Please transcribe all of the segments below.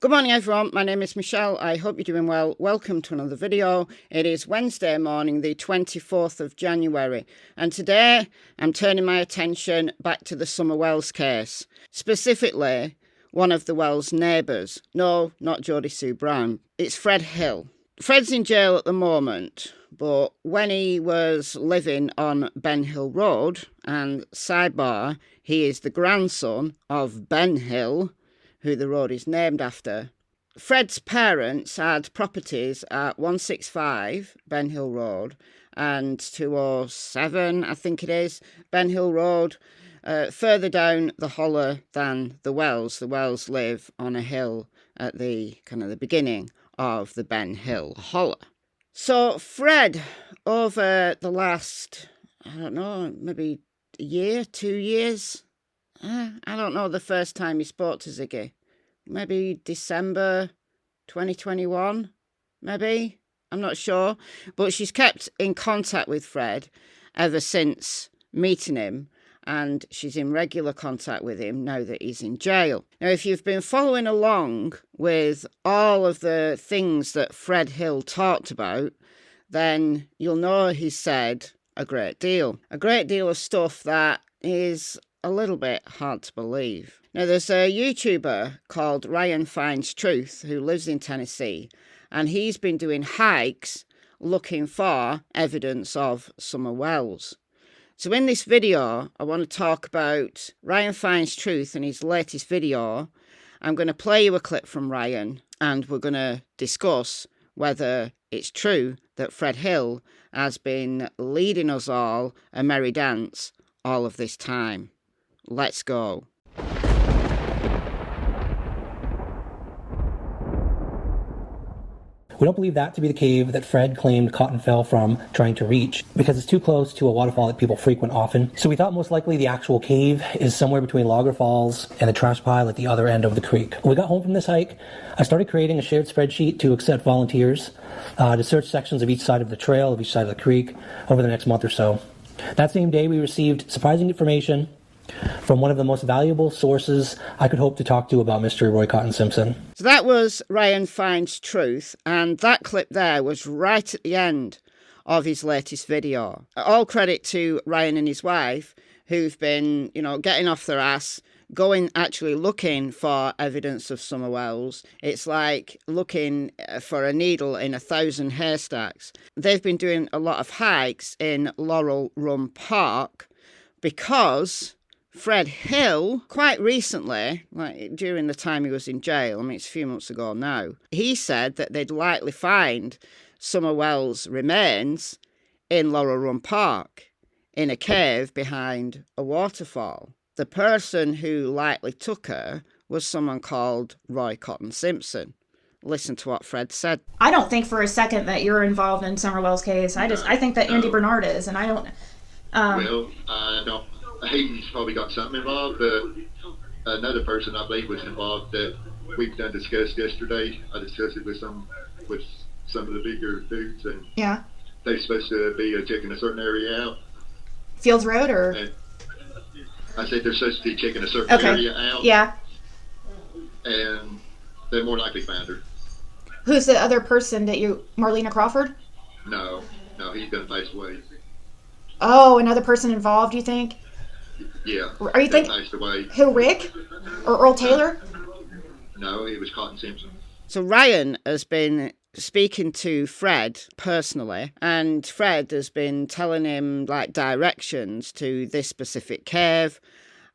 Good morning everyone, my name is Michelle, I hope you're doing well. Welcome to another video. It is Wednesday morning, the 24th of January, and today I'm turning my attention back to the Summer Wells case. Specifically, one of the Wells neighbours. No, not Jodie Sue Brown. It's Fred Hill. Fred's in jail at the moment, but when he was living on Ben Hill Road, and sidebar, he is the grandson of Ben Hill, who the road is named after. Fred's parents had properties at 165 Ben Hill Road and 207, I think it is, Ben Hill Road, further down the hollow than the Wells. The Wells live on a hill at the the beginning of the Ben Hill hollow. So Fred, over the last, I don't know, maybe a year, 2 years, I don't know the first time he spoke to Ziggy. Maybe December 2021, maybe? I'm not sure. But she's kept in contact with Fred ever since meeting him, and she's in regular contact with him now that he's in jail. Now, if you've been following along with all of the things that Fred Hill talked about, then you'll know he said a great deal. A great deal of stuff that is a little bit hard to believe. Now, there's a YouTuber called Ryan Finds Truth who lives in Tennessee, and he's been doing hikes looking for evidence of Summer Wells. So in this video, I want to talk about Ryan Finds Truth and his latest video. I'm going to play you a clip from Ryan, and we're going to discuss whether it's true that Fred Hill has been leading us all a merry dance all of this time. Let's go. We don't believe that to be the cave that Fred claimed Cotton fell from trying to reach, because it's too close to a waterfall that people frequent often. So we thought most likely the actual cave is somewhere between Logger Falls and the trash pile at the other end of the creek. When we got home from this hike, I started creating a shared spreadsheet to accept volunteers to search sections of each side of the trail, of each side of the creek, over the next month or so. That same day, we received surprising information from one of the most valuable sources I could hope to talk to about Mr. Roy Cotton Simpson. So that was Ryan Finds Truth, and that clip there was right at the end of his latest video. All credit to Ryan and his wife, who've been, getting off their ass, actually looking for evidence of Summer Wells. It's like looking for a needle in 1,000 haystacks. They've been doing a lot of hikes in Laurel Park because Fred Hill, quite recently, like during the time he was in jail, I mean, it's a few months ago now, he said that they'd likely find Summer Wells' remains in Laurel Park, in a cave behind a waterfall. The person who likely took her was someone called Roy Cotton Simpson. Listen to what Fred said. I don't think for a second that you're involved in Summer Wells' case. I think that Andy Bernard is, and I don't... Well, no. Hayden's probably got something involved, but another person I believe was involved that we've done discussed yesterday. I discussed it with some of the bigger dudes, and yeah, they're supposed to be checking a certain area out. Fields Road, or? And I said they're supposed to be checking a certain area out. Yeah. And they more likely found her. Who's the other person that Marlena Crawford? No, he's gonna pass away. Oh, another person involved, you think? Yeah. Are you thinking who, Rick or Earl Taylor? No, it was Cotton Simpson. So Ryan has been speaking to Fred personally, and Fred has been telling him directions to this specific cave,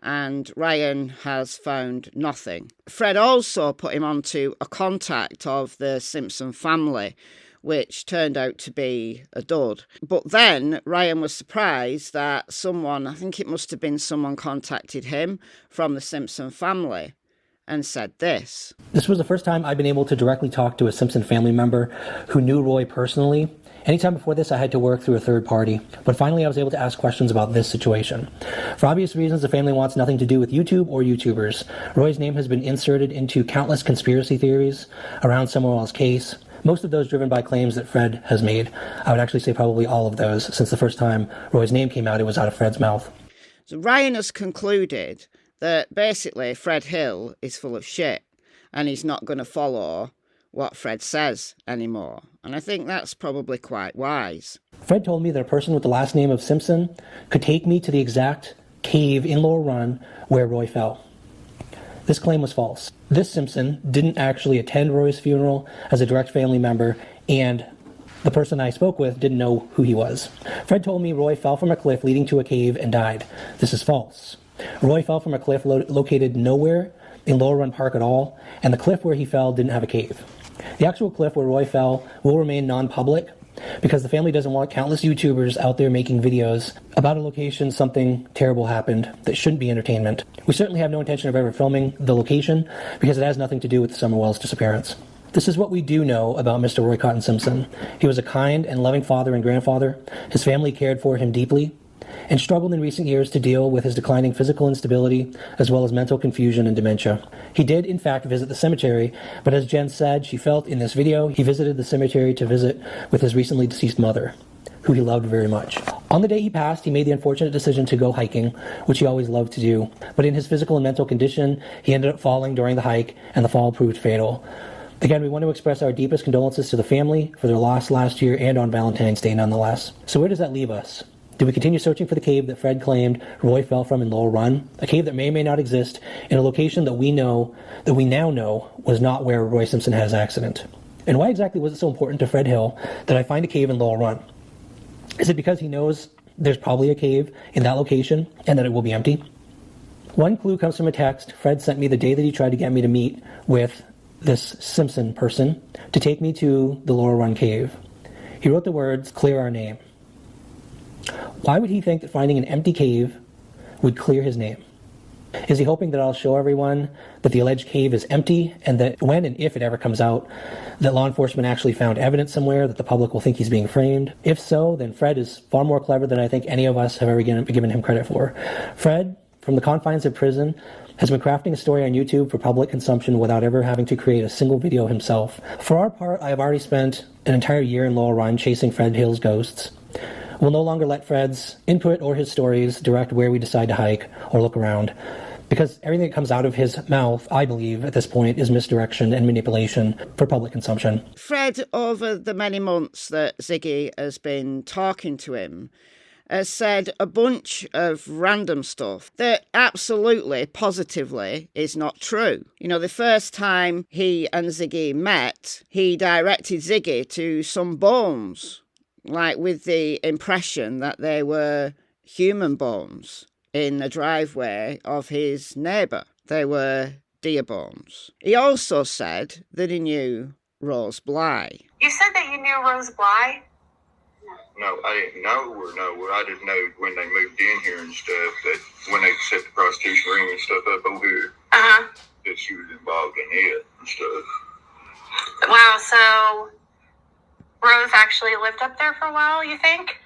and Ryan has found nothing. Fred also put him onto a contact of the Simpson family, which turned out to be a dud. But then Ryan was surprised that someone, I think it must have been someone, contacted him from the Simpson family and said this. This was the first time I'd been able to directly talk to a Simpson family member who knew Roy personally. Anytime before this, I had to work through a third party, but finally I was able to ask questions about this situation. For obvious reasons, the family wants nothing to do with YouTube or YouTubers. Roy's name has been inserted into countless conspiracy theories around Summer Wells' case, most of those driven by claims that Fred has made. I would actually say probably all of those, since the first time Roy's name came out, it was out of Fred's mouth. So Ryan has concluded that basically Fred Hill is full of shit, and he's not going to follow what Fred says anymore. And I think that's probably quite wise. Fred told me that a person with the last name of Simpson could take me to the exact cave in Laurel Run where Roy fell. This claim was false. This Simpson didn't actually attend Roy's funeral as a direct family member, and the person I spoke with didn't know who he was. Fred told me Roy fell from a cliff leading to a cave and died. This is false. Roy fell from a cliff located nowhere in Laurel Run Park at all, and the cliff where he fell didn't have a cave. The actual cliff where Roy fell will remain non-public because the family doesn't want countless YouTubers out there making videos about a location something terrible happened that shouldn't be entertainment. We certainly have no intention of ever filming the location because it has nothing to do with Summerwell's disappearance. This is what we do know about Mr. Roy Cotton Simpson. He was a kind and loving father and grandfather. His family cared for him deeply and struggled in recent years to deal with his declining physical instability as well as mental confusion and dementia. He did, in fact, visit the cemetery, but as Jen said, she felt in this video, he visited the cemetery to visit with his recently deceased mother, who he loved very much. On the day he passed, he made the unfortunate decision to go hiking, which he always loved to do, but in his physical and mental condition, he ended up falling during the hike, and the fall proved fatal. Again, we want to express our deepest condolences to the family for their loss last year and on Valentine's Day nonetheless. So where does that leave us? Do we continue searching for the cave that Fred claimed Roy fell from in Laurel Run? A cave that may or may not exist in a location that we now know was not where Roy Simpson had his accident. And why exactly was it so important to Fred Hill that I find a cave in Laurel Run? Is it because he knows there's probably a cave in that location and that it will be empty? One clue comes from a text Fred sent me the day that he tried to get me to meet with this Simpson person to take me to the Laurel Run cave. He wrote the words, "Clear our name." Why would he think that finding an empty cave would clear his name? Is he hoping that I'll show everyone that the alleged cave is empty and that when and if it ever comes out, that law enforcement actually found evidence somewhere that the public will think he's being framed? If so, then Fred is far more clever than I think any of us have ever given him credit for. Fred, from the confines of prison, has been crafting a story on YouTube for public consumption without ever having to create a single video himself. For our part, I have already spent an entire year in Laurel Run chasing Fred Hill's ghosts. We'll no longer let Fred's input or his stories direct where we decide to hike or look around, because everything that comes out of his mouth, I believe, at this point, is misdirection and manipulation for public consumption. Fred, over the many months that Ziggy has been talking to him, has said a bunch of random stuff that absolutely, positively is not true. You know, the first time he and Ziggy met, he directed Ziggy to some bones, like with the impression that they were human bones in the driveway of his neighbour. They were deer bones. He also said that he knew Rose Bly. You said that you knew Rose Bly? No, I didn't know her. No, I just know when they moved in here and stuff, that when they set the prostitution ring and stuff up over here, that she was involved in it and stuff. Wow, so Rose actually lived up there for a while, you think?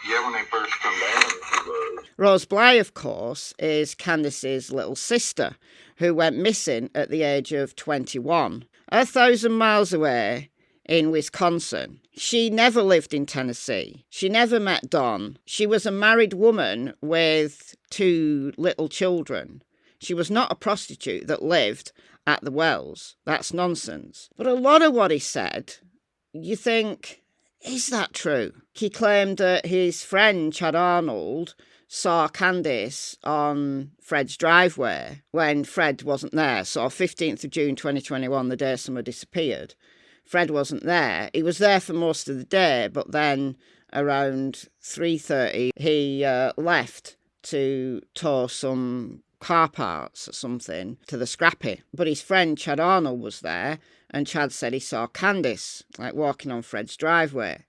Yeah, when they first come down, she was. Rose Bly, of course, is Candace's little sister, who went missing at the age of 21, 1,000 miles away in Wisconsin. She never lived in Tennessee. She never met Don. She was a married woman with 2 little children. She was not a prostitute that lived at the wells. That's nonsense. But a lot of what he said, you think, is that true? He claimed that his friend Chad Arnold saw Candace on Fred's driveway when Fred wasn't there. So 15th of June 2021, the day Summer disappeared. Fred wasn't there. He was there for most of the day, but then around 3:30, he left to tow some car parts or something to the scrappy. But his friend Chad Arnold was there, and Chad said he saw Candace, like, walking on Fred's driveway.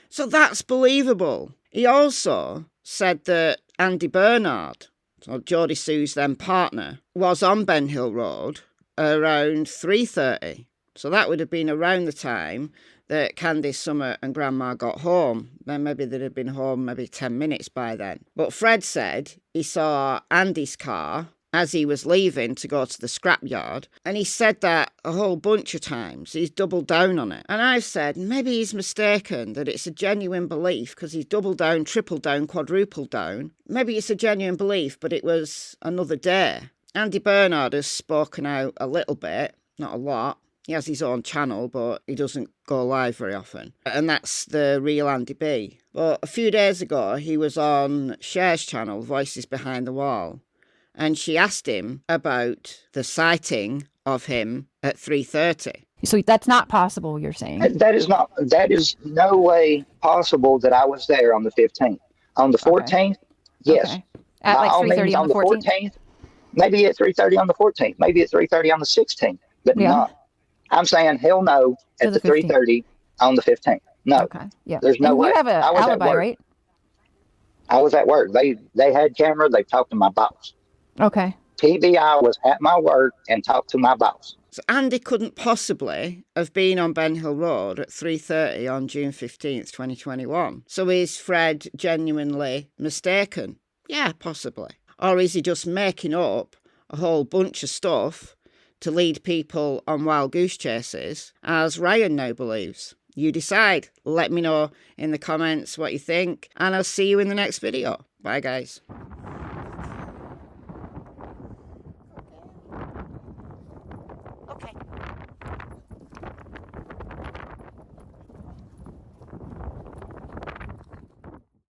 So that's believable. He also said that Andy Bernard, so Jody Sue's then partner, was on Ben Hill Road around 3:30. So that would have been around the time that Candace, Summer and Grandma got home. Then maybe they'd have been home maybe 10 minutes by then. But Fred said he saw Andy's car as he was leaving to go to the scrapyard. And he said that a whole bunch of times. He's doubled down on it. And I've said maybe he's mistaken, that it's a genuine belief because he's doubled down, tripled down, quadrupled down. Maybe it's a genuine belief, but it was another day Andy Bernard has spoken out a little bit, not a lot. He has his own channel, but he doesn't go live very often. And that's the real Andy B. But a few days ago, he was on Cher's channel, Voices Behind the Wall, and she asked him about the sighting of him at 3:30. So that's not possible, you're saying? That is no way possible that I was there on the 15th. On the 14th, yes. Okay. At like 3:30 on the 14th? Maybe at 3:30 on the 14th, maybe at 3:30 on the 16th, but not. I'm saying hell no at the 3:30 on the 15th. No. Okay. Yeah. There's no way. You have an alibi, right? I was at work. They had camera. They talked to my boss. Okay. TBI was at my work and talked to my boss. So Andy couldn't possibly have been on Ben Hill Road at 3:30 on June 15th, 2021. So is Fred genuinely mistaken? Yeah, possibly. Or is he just making up a whole bunch of stuff to lead people on wild goose chases, as Ryan now believes? You decide. Let me know in the comments what you think, and I'll see you in the next video. Bye, guys.